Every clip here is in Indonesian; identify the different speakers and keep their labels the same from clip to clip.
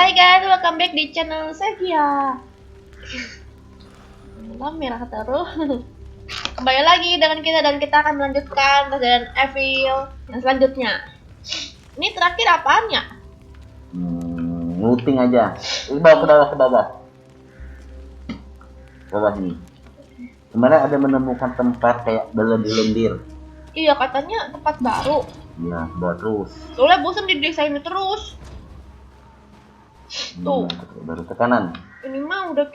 Speaker 1: Hai guys, welcome back di channel Sevia. Merah terus. Kembali lagi dengan kita dan kita akan melanjutkan Resident Evil yang selanjutnya. Ini terakhir apaan ya?
Speaker 2: Looting aja. Ini bawa ke bawah, bawah sini. Kemarin ada menemukan tempat kayak lendir.
Speaker 1: Iya, katanya tempat baru.
Speaker 2: Iya, bawa terus.
Speaker 1: Soalnya bosan didesain terus. Tuh.
Speaker 2: Baru ke kanan.
Speaker 1: Ini mah udah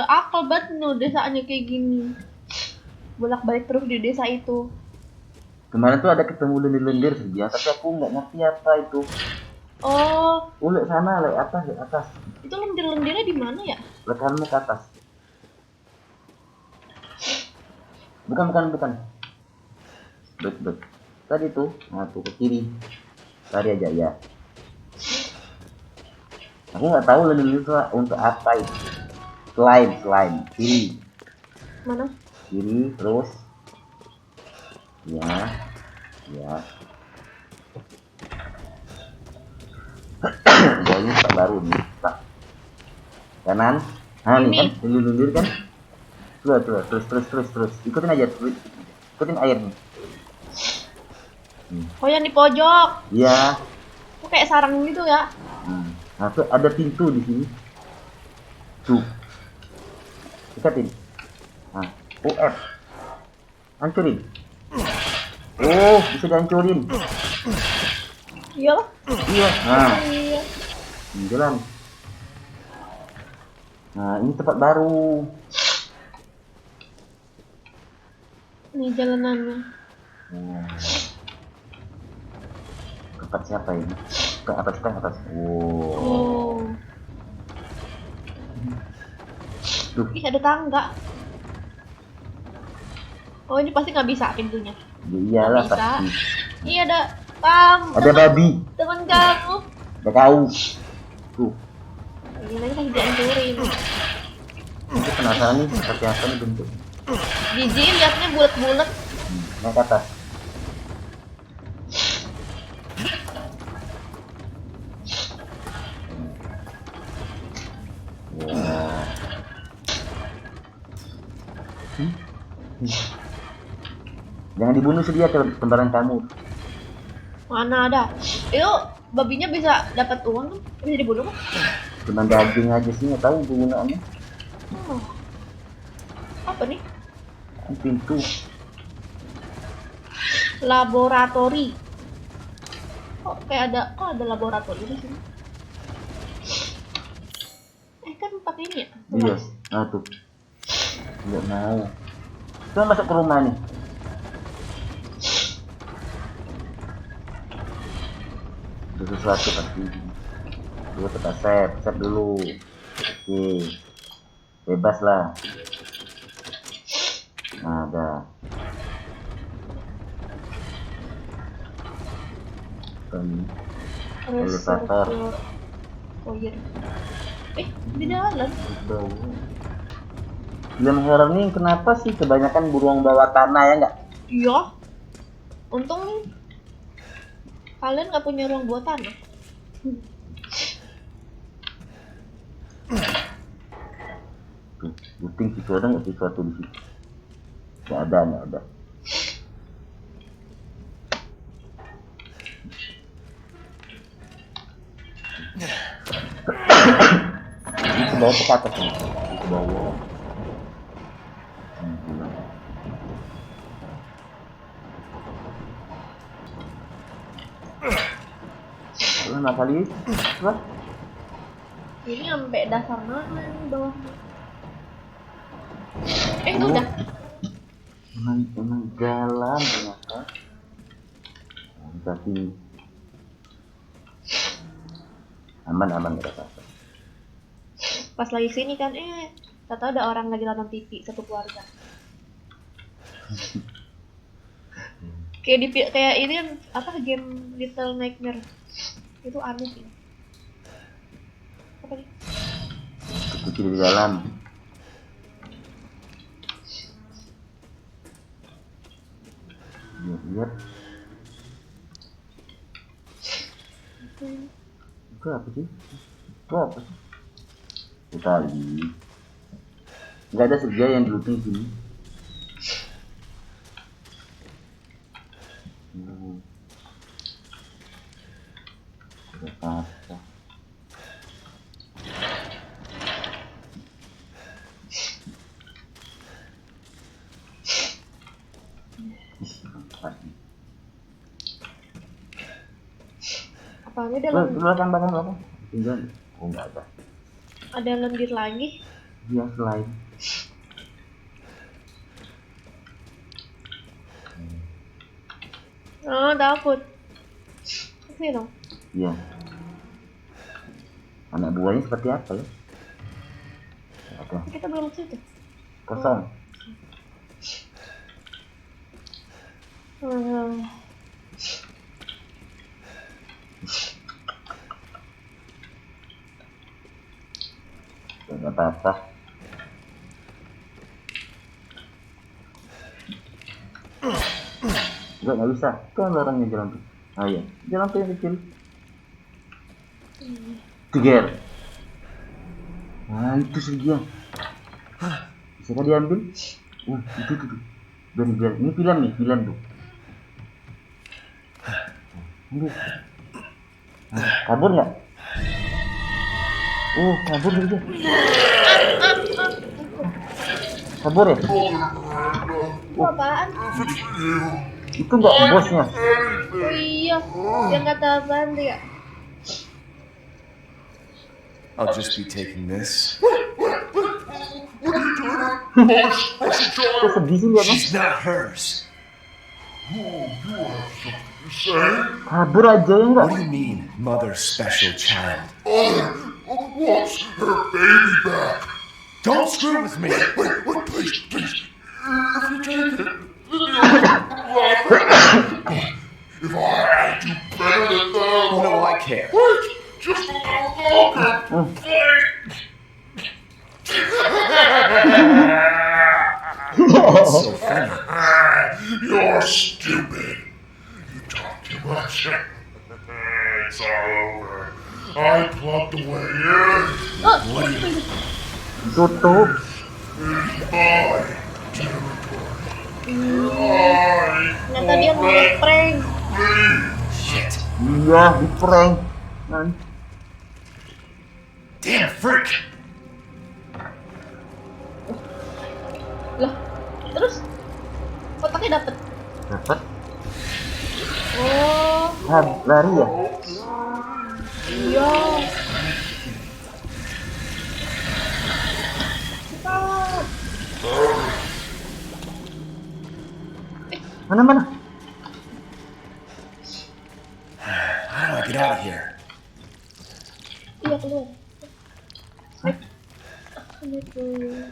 Speaker 1: akal banget nih desaannya kayak gini. Bolak-balik terus di desa itu.
Speaker 2: Kemarin tuh ada ketemu lendir saja, tapi aku nggak ngerti apa itu.
Speaker 1: Oh.
Speaker 2: Lihat sana, lihat atas.
Speaker 1: Itu lendir-lendirnya di mana ya?
Speaker 2: Lihat kamu ke atas. Bukan. Bet. Tadi tuh, nah tuh ke kiri. Lari aja ya. Aku nggak tahu lendir itu untuk apa itu. Slime, kiri.
Speaker 1: Mana?
Speaker 2: Kiri terus. Ya. Ini tak baru nih, tak. Kanan. Nah, ini kan lendir kan. Terus. Ikutin aja, ikutin air nih.
Speaker 1: Oh, yang di pojok.
Speaker 2: Iya.
Speaker 1: Kok kayak sarang gitu ya?
Speaker 2: Nah, tuh ada pintu di sini. Tuh. Ikatin. Nah, UF. Hancurin. Oh, bisa dihancurin.
Speaker 1: Iya.
Speaker 2: Nah,
Speaker 1: Iya.
Speaker 2: jalan. Nah, ini tempat baru.
Speaker 1: Ini jalanannya.
Speaker 2: Tempat siapa ini? Ke atas.
Speaker 1: Oh.
Speaker 2: Tuh.
Speaker 1: Ih, ada tangga. Oh, ini pasti nggak bisa pintunya.
Speaker 2: Iyalah pasti.
Speaker 1: Iya, ada kamu.
Speaker 2: Ada babi.
Speaker 1: Teman kamu.
Speaker 2: Ada kau. Tuh.
Speaker 1: Ini lagi kan dihancurin.
Speaker 2: Aku penasaran nih seperti apa nih bentuk.
Speaker 1: Jijik liatnya bulat-bulat.
Speaker 2: Naik ke atas. Wow. Jangan dibunuh sedia kembaran kamu.
Speaker 1: Mana ada? Itu babinya bisa dapat uang kan? Bisa dibunuh kan?
Speaker 2: Cuma daging aja sih, nggak tahu penggunaannya.
Speaker 1: Apa nih?
Speaker 2: Pintu.
Speaker 1: Laboratori. Kok ada laboratori di sini? Kan tempat ini ya?
Speaker 2: Iya. Nah tuh. Nggak mau. Kita masuk ke rumah nih. Ada sesuatu pasti. Dulu kita save dulu. Oke. Bebas lah. Nah, ada. Elevator.
Speaker 1: Oh iya. Di jalan.
Speaker 2: Film horor nih kenapa sih kebanyakan beruang bawah tanah ya nggak?
Speaker 1: Iya. Untung kalian nggak punya ruang buat tanah.
Speaker 2: Tuh, looting situ ada nggak sesuatu di situ? Nggak ada. Ini ke bawah ke atas nih. Ke bawah. Nah kali lah.
Speaker 1: Ini sampai dasar mana nih bawahnya? Itu udah.
Speaker 2: Emang jalan ternyata. Tapi aman nggak apa-apa.
Speaker 1: Pas lagi sini kan, kata ada orang lagi nonton TV satu keluarga. Kayak ini apa game Little Nightmare itu aneh sih. Apa nih?
Speaker 2: Kunci di dalam. Lihat. Itu apa sih? Itu apa sih? Itu tali. Nggak ada serja yang looting sini. Ada apa?
Speaker 1: Apanya ada
Speaker 2: Belakang. Tinggal. Oh nggak ada.
Speaker 1: ada lendir lagi.
Speaker 2: Dia selain.
Speaker 1: Oh, dapet. Sini dong.
Speaker 2: Iya. Anak buahnya seperti apa ya? Ada.
Speaker 1: Kita belum ke situ.
Speaker 2: Kosong.
Speaker 1: Hmm.
Speaker 2: Nggak apa-apa. Nggak bisa. Kan larangnya jalan tuh. Ah iya, jalan tuh yang kecil. Tiger. Nah itu segian. Bisa kan diambil? Itu tuh. Biar. Ini pilam tuh. Ambil. Nah, kabur nggak? Kabur dia. Kabur ya?
Speaker 1: Itu apaan?
Speaker 2: Itu nggak bosnya.
Speaker 1: Oh iya, yang kata apaan tuh ya?
Speaker 3: I'll just be taking this.
Speaker 2: Kok sedih sih liatnya?
Speaker 3: She's not hers.
Speaker 2: Kabur aja ya nggak?
Speaker 3: What do you mean, mother's special child?
Speaker 4: Wants her baby back.
Speaker 3: Don't screw with me.
Speaker 4: Wait, please. If you take it, if I do better than that.
Speaker 3: Oh, no, I can't.
Speaker 4: Wait, just a little longer.
Speaker 3: It's so funny.
Speaker 4: You're stupid. You talk too much. It's all over. I plugged away in.
Speaker 2: Tutup.
Speaker 4: My territory.
Speaker 1: Ternyata dia mau prank.
Speaker 3: Shit.
Speaker 2: Iya, di prank.
Speaker 3: Damn freak.
Speaker 1: Lah, terus kotaknya dapet.
Speaker 2: Dapat.
Speaker 1: Oh,
Speaker 2: Lari ya?
Speaker 1: iya. Cepat.
Speaker 2: Mana?
Speaker 3: How do I get out of here?
Speaker 1: Iya keluar. Ini tuh.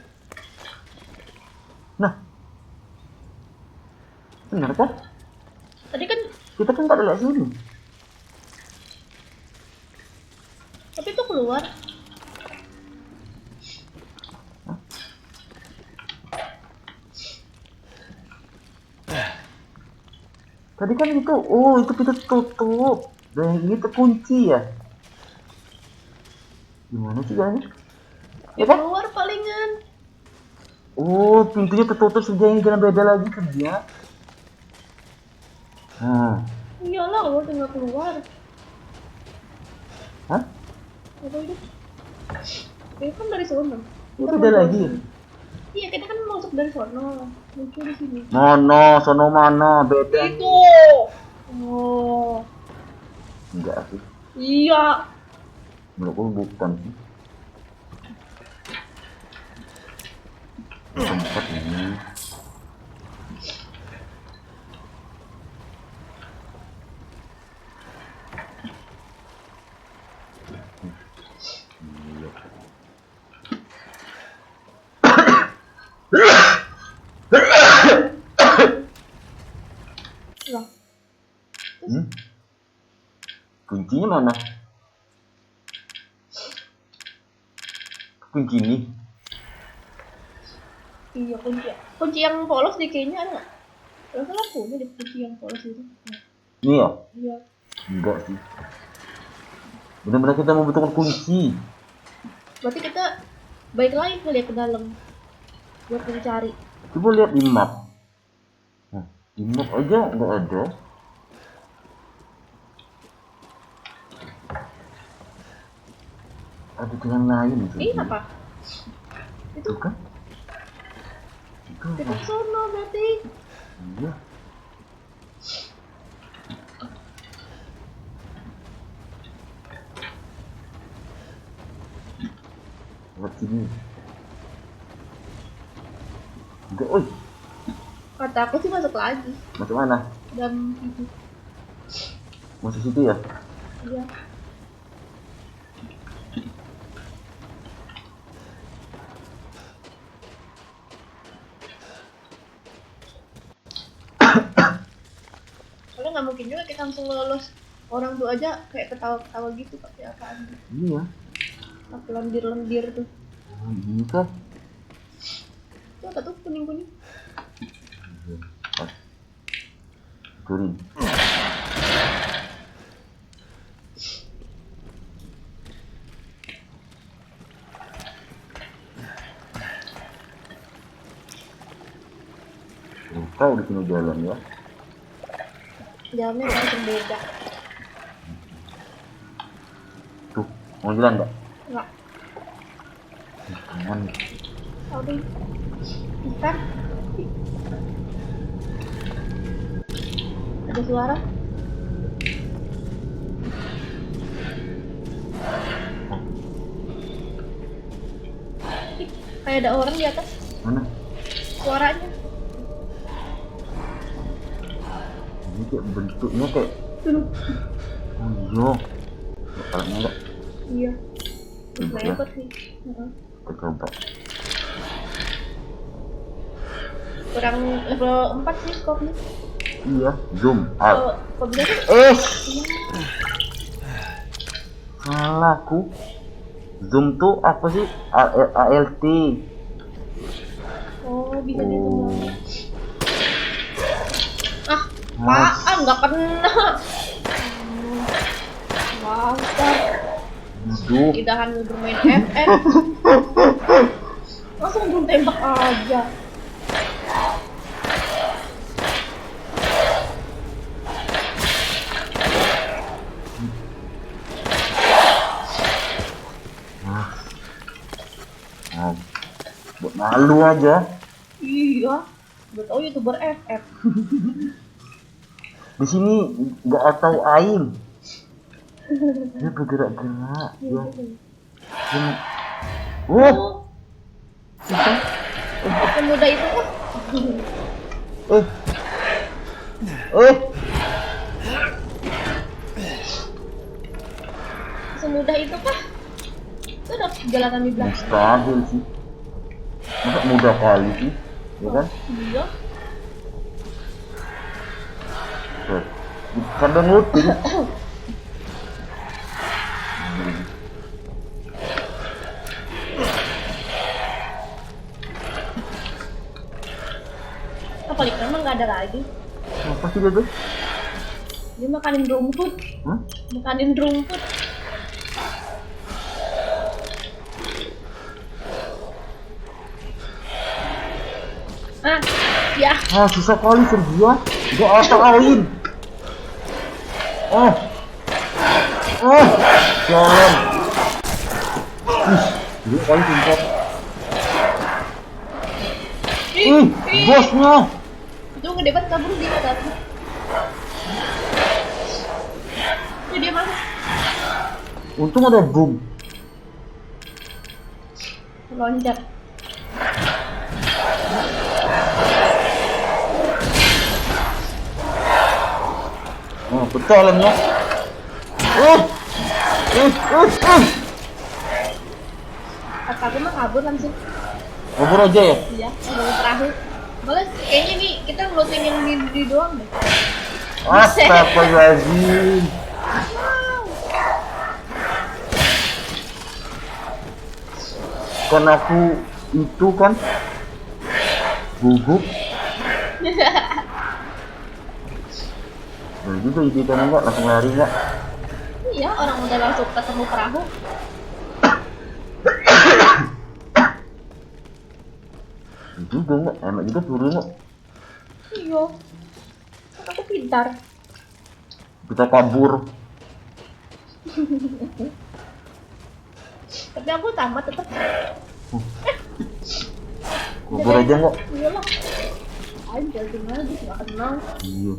Speaker 2: Nah. Benar kan?
Speaker 1: Tadi kan,
Speaker 2: Kita kan nggak ada lewat sini.
Speaker 1: tapi itu keluar.
Speaker 2: Tadi kan itu, itu pintu tutup. Dan ini terkunci ya. Gimana sih jalannya?
Speaker 1: Ya
Speaker 2: Ya kan?
Speaker 1: keluar palingan.
Speaker 2: Pintunya tertutup saja, ini jangan beda lagi kerja. Nah,
Speaker 1: Iyalah, lo tinggal keluar.
Speaker 2: hah?
Speaker 1: Apa itu? Itu kan dari sana.
Speaker 2: Itu ada lagi.
Speaker 1: Iya, kita kan masuk dari sana. Muncul di sini.
Speaker 2: Sono mana? Beda.
Speaker 1: Itu. Oh.
Speaker 2: Enggak sih.
Speaker 1: Iya.
Speaker 2: Menurutku bukan sih. Tempat ini.
Speaker 1: Lah.
Speaker 2: Kuncinya mana? Kunci ini.
Speaker 1: Iya, kunci. Kunci yang polos di kayaknya ada nggak? Kalau salah punya di kunci yang polos itu.
Speaker 2: Ini ya?
Speaker 1: Iya.
Speaker 2: Enggak sih. Benar-benar kita membutuhkan kunci.
Speaker 1: Berarti kita balik lagi kali ya ke dalam buat mencari.
Speaker 2: Coba lihat di map. Nah, di map aja nggak ada. Ada jalan lain.
Speaker 1: Ini apa? Itu
Speaker 2: kan? Itu
Speaker 1: kita
Speaker 2: apa?
Speaker 1: ke sono berarti.
Speaker 2: Iya. Lewat sini. Enggak, oi.
Speaker 1: Kata aku sih masuk lagi.
Speaker 2: Masuk mana?
Speaker 1: Dalam itu.
Speaker 2: Masuk situ ya?
Speaker 1: Iya. Soalnya nggak mungkin juga kita langsung lolos. Orang tuh aja kayak ketawa-ketawa gitu pakai apaan?
Speaker 2: Iya.
Speaker 1: Pakai lendir-lendir tuh.
Speaker 2: Oh, ini kan?
Speaker 1: Tuh apa tuh kuning-kuning?
Speaker 2: Kuring. Tahu di sini jalan ya?
Speaker 1: Jalannya langsung beda.
Speaker 2: Tuh, mau jalan nggak?
Speaker 1: Enggak.
Speaker 2: Jangan.
Speaker 1: Sorry. Ntar. Ada suara? Ih, kayak ada orang di atas.
Speaker 2: Mana?
Speaker 1: Suaranya.
Speaker 2: Ini kayak bentuknya kayak.
Speaker 1: Tuh.
Speaker 2: Oh iya. Kepalanya enggak?
Speaker 1: Iya.
Speaker 2: Coba ya.
Speaker 1: Sniper sih. Heeh.
Speaker 2: Kita coba.
Speaker 1: Kurang level 4 sih skopnya.
Speaker 2: Iya. Zoom out.
Speaker 1: Kok bisa sih?
Speaker 2: Eh,
Speaker 1: Iya.
Speaker 2: salahku. Zoom tuh apa sih? ALT.
Speaker 1: Oh, bisa di semua. Ah,
Speaker 2: Mas.
Speaker 1: apaan? Nggak kena. Master.
Speaker 2: Aduh.
Speaker 1: Idahan lu bermain FF. Langsung belum tembak aja.
Speaker 2: Nah, buat malu aja.
Speaker 1: Iya. Udah tau YouTuber FF.
Speaker 2: Di sini nggak tahu aing. Dia bergerak-gerak. Ya.
Speaker 1: Oh, pemuda itu kan. Semudah itu kah? Itu ada jalanan di belakang.
Speaker 2: Mustahil sih. Masa mudah kali sih, ya kan?
Speaker 1: Iya.
Speaker 2: Kadang looting.
Speaker 1: Apa nih? Emang nggak ada lagi.
Speaker 2: Apa sih dia tuh?
Speaker 1: Dia makanin rumput.
Speaker 2: Hah?
Speaker 1: Makanin rumput. Ah, ya.
Speaker 2: Ah, susah kali Sergia. Gak apa-apain. Jalan. Gila kali sumpah. Bosnya.
Speaker 1: Itu gede banget kabur dia tadi. Itu dia masuk.
Speaker 2: Untung ada boom.
Speaker 1: Loncat.
Speaker 2: Oh, betul alamnya.
Speaker 1: Kata aku mah kabur langsung.
Speaker 2: Kabur aja ya?
Speaker 1: Iya, baru terakhir. Malah kayaknya nih kita ngelutin yang di doang deh.
Speaker 2: Astagfirullahaladzim. Kan aku itu kan gugup. Nah juga ide kamu nggak langsung lari nggak?
Speaker 1: Iya, orang udah langsung ketemu perahu.
Speaker 2: Juga nggak, enak juga turun nggak.
Speaker 1: Iya. Kan aku pintar.
Speaker 2: Kita kabur.
Speaker 1: Tapi aku tamat tetap.
Speaker 2: Kabur aja nggak.
Speaker 1: Iyalah. Aja gimana dia nggak kenal.
Speaker 2: Iya.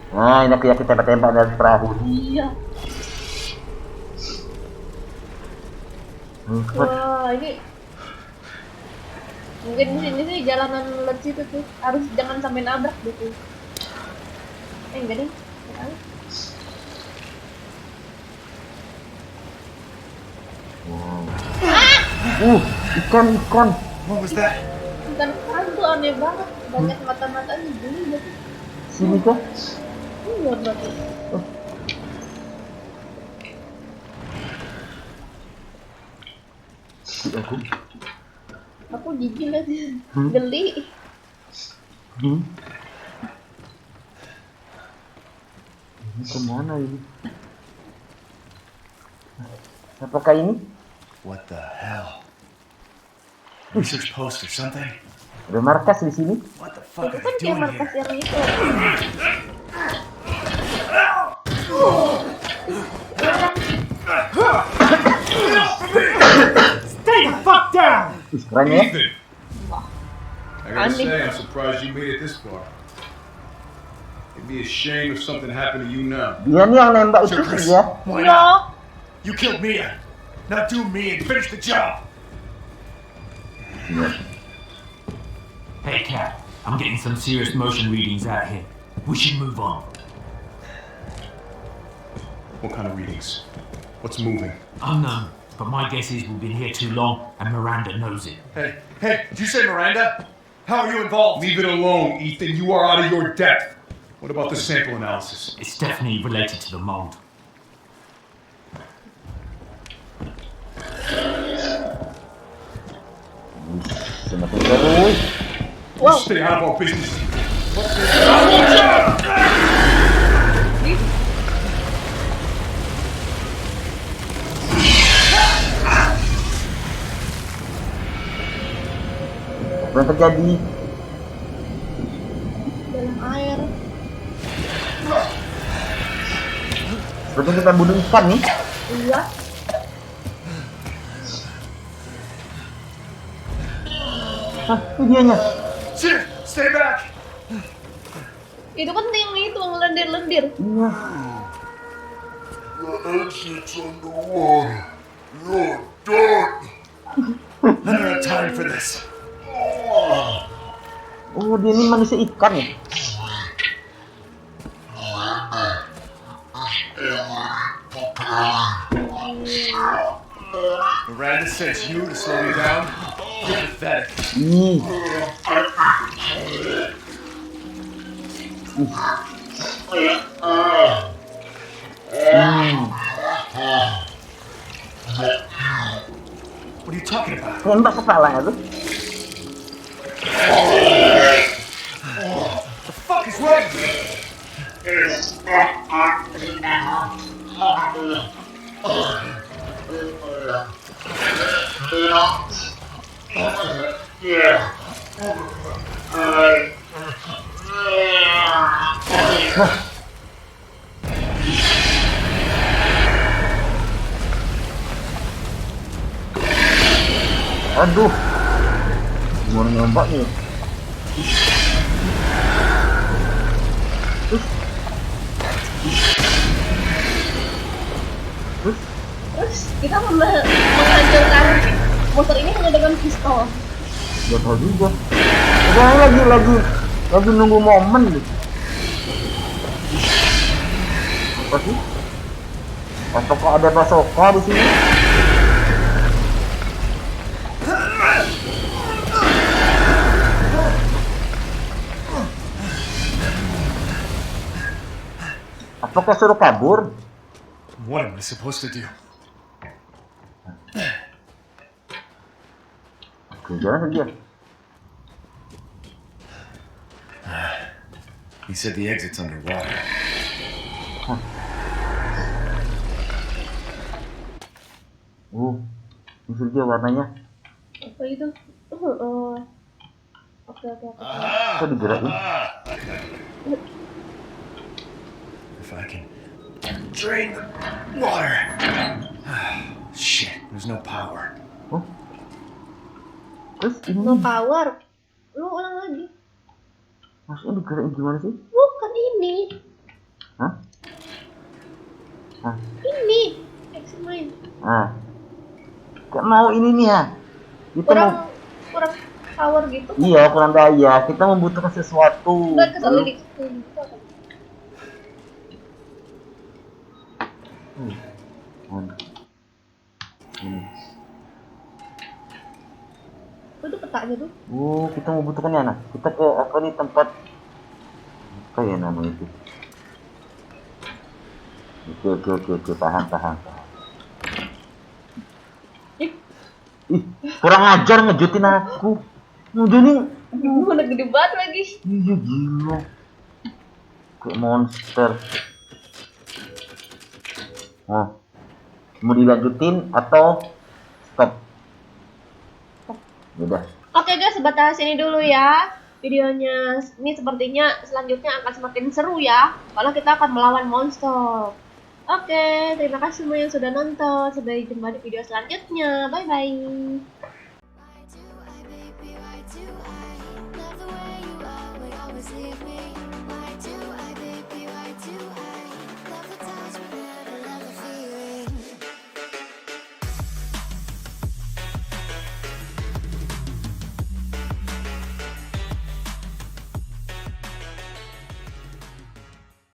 Speaker 2: Nah, ini aku tembak-tembak dari perahu.
Speaker 1: Iya. Wah, ini mungkin di sini sih jalanan lewat situ tuh harus jangan sampai nabrak gitu. Enggak deh.
Speaker 2: Wow. Ikan.
Speaker 3: What was that?
Speaker 1: Bukan hantu, aneh banget. Banyak mata-matanya gini gitu.
Speaker 2: Sini kah?
Speaker 1: Iya berarti. Aku jijik lah sih. Geli.
Speaker 2: Ini kemana ini? Apakah ini?
Speaker 3: What the hell? Research post or something?
Speaker 2: Ada markas di sini?
Speaker 3: What the fuck
Speaker 1: Itu
Speaker 3: are
Speaker 1: kan
Speaker 3: they
Speaker 1: kayak
Speaker 3: doing
Speaker 1: markas
Speaker 3: here?
Speaker 1: yang itu.
Speaker 3: Stay the fuck down!
Speaker 2: Keren ya?
Speaker 4: Ethan! I gotta
Speaker 1: Andy.
Speaker 4: say, I'm surprised you made it this far. It'd be a shame if something happened to you now.
Speaker 2: Dia nih yang nembak itu
Speaker 3: Sure, Chris.
Speaker 2: sih ya.
Speaker 3: Why
Speaker 1: Iya.
Speaker 3: not? You killed Mia. Now do me and finish the job.
Speaker 5: Hey, Cat. I'm getting some serious motion readings out here. We should move on.
Speaker 4: What kind of readings? What's moving?
Speaker 5: Unknown, but my guess is we've been here too long, and Miranda knows it.
Speaker 3: Hey, did you say Miranda? How are you involved?
Speaker 4: Leave it alone, Ethan. You are out of your depth. What about the sample analysis?
Speaker 5: It's definitely related to the mold.
Speaker 2: Semakin terus.
Speaker 4: You stay out of our business.
Speaker 2: Apa yang terjadi?
Speaker 1: Dalam air.
Speaker 2: Sepertinya kita bunuh ikan nih.
Speaker 1: Iya.
Speaker 2: Hah, itu dianya.
Speaker 3: Shit! Stay back!
Speaker 1: Itu kan yang itu ngelendir-lendir.
Speaker 2: Iya.
Speaker 4: The exit's underwater. You're done.
Speaker 3: I don't have time for this.
Speaker 2: Oh, dia ini manusia ikan ya.
Speaker 3: Miranda sent you to slow me down? You're pathetic.
Speaker 2: Ih,
Speaker 3: What are you talking about?
Speaker 2: nembak kepalanya tuh.
Speaker 3: The fuck is wrong with you?
Speaker 2: Aduh, gimana nembaknya?
Speaker 1: Terus kita menghancurkan motor ini hanya dengan pistol.
Speaker 2: Gak tau juga. Pokoknya lagi nunggu momen gitu. Apa sih? Apakah ada basoka di sini? Apakah suruh kabur?
Speaker 3: What am I supposed to do?
Speaker 2: Oke, jalan saja.
Speaker 3: He said the exit's underwater.
Speaker 2: muncul dia warnanya.
Speaker 1: Apa itu? Oke.
Speaker 2: Kok digerakin?
Speaker 3: If I can drain the water. Shit, there's no power.
Speaker 2: Terus ini
Speaker 1: No power. Lu ulang lagi.
Speaker 2: maksudnya digerakin gimana sih?
Speaker 1: Bukan ini.
Speaker 2: Hah?
Speaker 1: Ini. Exit main.
Speaker 2: Gak mau ini nih ya. Kita mau
Speaker 1: Kurang power gitu.
Speaker 2: iya kurang daya. Kita membutuhkan sesuatu.
Speaker 1: Udah keselidik.
Speaker 2: Ini.
Speaker 1: Itu petanya tuh.
Speaker 2: Kita membutuhkannya nah. Kita ke apa nih tempat apa ya nama itu? Oke, tahan. Ih, kurang ajar ngejutin aku. Udah nih.
Speaker 1: Udah gede banget lagi.
Speaker 2: Iya gila. Kayak monster. Mau dilanjutin atau stop? Udah.
Speaker 1: Oke guys, sebatas ini dulu ya videonya. Ini sepertinya selanjutnya akan semakin seru ya, karena kita akan melawan monster. Oke, terima kasih semua yang sudah nonton. Sampai jumpa di video selanjutnya. Bye bye.